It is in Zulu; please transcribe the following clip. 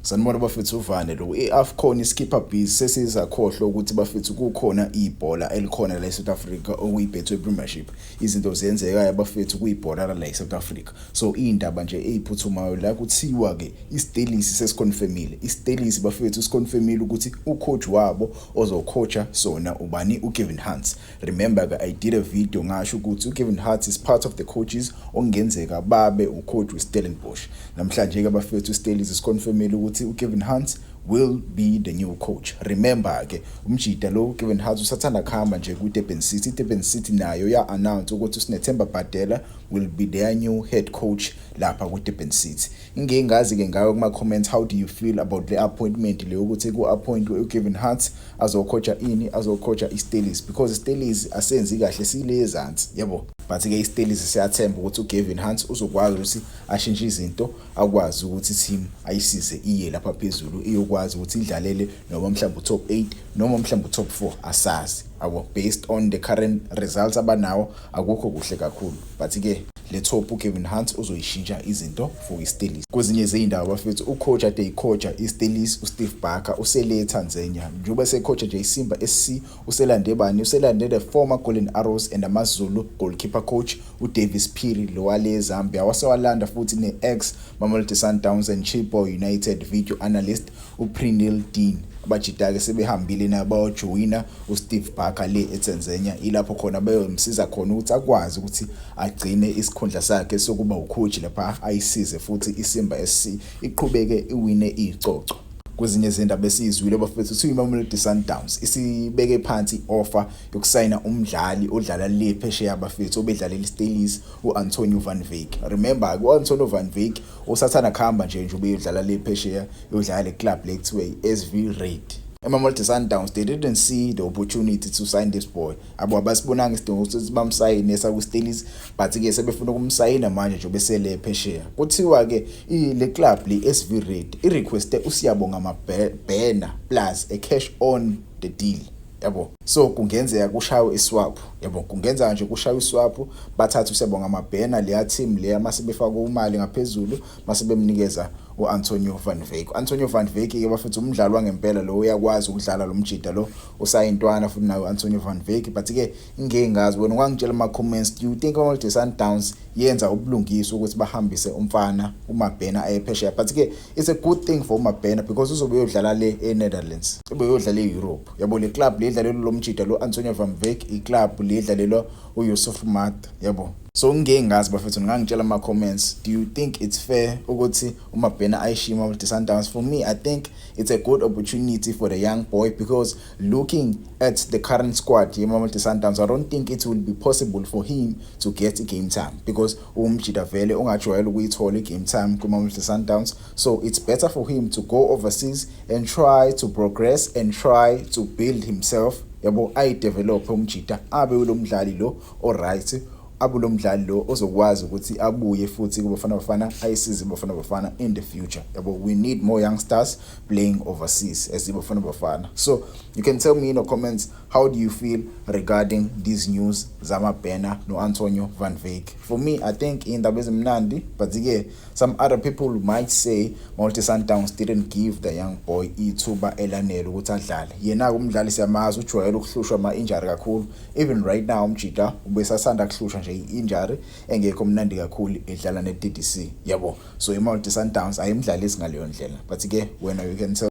Sanibona bafethu uvane lo iAfcon iskipper busy sesizakhohlwa ukuthi bafethu kukhona ibhola elikhona la eSouth Africa okuyibetwe Premiership. Izinto ziyenzeka bafethu kuyibhola la eSouth Africa. So indaba nje eyiphuthumayo la kuthiwa ke iStelisi sesiconfirmile. iStelisi bafethu siconfirmile ukuthi ucoach wabo ozocoacha sona ubani uKevin Hunt. Remember I did a video ngasho ukuthi uKevin Hunt is part of the coaches ongenzeka babe ucoach weStellenbosch. Namhlanje ke bafethu iStelisi siconfirmile ukuthi uKevin Hunt will be the new coach. Remember ke umjida lo Kevin Hunt usathanda khamba nje kuDurban City. Durban City nayo ya announce ukuthi uSnethemba Bhadela will be their new head coach lapha kuDurban City. Ngingazi ke ngayo kuma comments, how do you feel about the appointment le ukuthi ku appoint uKevin Hunt azocoacha azocoacha iStelisi, because iStelisi asenzi kahle silezansi yabo. But ke iStelisi siyathemba ukuthi uKevin Hunt uzokwazi ukuthi ashintshe izinto, akwazi ukuthi team ayisize iye lapha phezulu, iyokwazi ukuthi idlalele noma mhlawumbe top 8 noma mhlawumbe top 4 asazi. Based on the current results abanawo akukho kuhle kakhulu, but ke le top uKevin Hunt uzoyishintsha izinto for iStelisi. Kwezinye izindaba bafethu ucoach ade icoacha iStelisi uSteve Barker usele eTanzania, njengoba secoacha nje iSimba SC uselande bani, uselande the former Golden Arrows and AmaZulu goalkeeper coach uDavis Phiri lo wale eZambia, wasewalanda futhi neex Mamelodi Sundowns and Chippa United video analyst uPrinil Dean. Abajida ke sebehambile nabo joina uSteve Barker le eTanzania, ilapho khona bayomsiza khona ukuthi akwazi ukuthi agcine isikhundla sakhe sokuba ucoach lapha ayisize futhi iSimba SC iqhubeke iwine izicoco. Kwezinye izindaba esizwile bafethu ukuthi iMamelodi Sundowns isibeke phansi offer yokusayina umdlali odlala le phesheya bafethu obedlalela iStelisi uAntonio van Wyk. Remember uAntonio van Wyk usathana khamba nje ubedlala le phesheya yodlala le club le kuthiwa iSV Red. iMamelodi Sundowns, they didn't see the opportunity to sign this boy. Abasibonanga isidingo ukuthi bamsayine sakuStelisi, but ke sebefuna ukumsayina manje nje besele phesheya. Kuthiwa ke le club le SV Red irequest uSiyabonga Mabhena plus a cash on the deal. Yabo, so kungenzeka kushawe iswap, yabo, kungenza nje kushawe iswap, bathatha uSiyabonga Mabhena le team le masebefaka imali ngaphezulu masebemnikeza uAntonio van Wyk. Antonio van Wyk ke bafethu umdlali wangempela lo uyakwazi ukudlala lo mjida lo usayintwana futhi nayo Antonio van Wyk. But ke ngingazi wena ungangitshela ama comments, do you think iMamelodi Sundowns yenza ubulungiso ukuthi bahambise umfana uMabhena ayephesheya? But ke it's a good thing for uMabhena because uzobe uyodlala le eNetherlands, ube uyodlala eEurope. Yabo le club le idlalelo lo mjida lo Antonio van Wyk, iclub le idlalelo uYusuf Maart, yabo. So ngingazi bafethu ngangitshela ama comments, do you think it's fair ukuthi uMabhena ayishiya iMamelodi Sundowns? For me, I think it's a good opportunity for the young boy, because looking at the current squad yeMamelodi Sundowns, I don't think it will be possible for him to get a game time, because umjida vele ungajwayele ukuyithola game time kuMamelodi Sundowns. So it's better for him to go overseas and try to progress and try to build himself, yabo, ayidevelop umjida abe ulomdlali lo alright, abulo mdlali lo ozokwazi ukuthi abuye futhi kubafana bafana ayisize bafana bafana in the future. Yabo, we need more youngsters playing overseas as ibafana bafana. So you can tell me in the comments, how do you feel regarding this news zaMabhena no Antonio van Wyk? For me, I think indaba ezimnandi, but again, some other people might say Mamelodi Sundowns didn't give the young boy ithuba elanele ukuthi adlale. Yena umdlali siyamazi ujwayele ukuhlushwa ama injury kakhulu. Even right now umjida ubesasanda kuhlushwa nje injury engekho mnandi kakhulu edlala neDDC, yabo. So iMamelodi Sundowns ayimdlali esingaleyo ndlela, but ke wena you can tell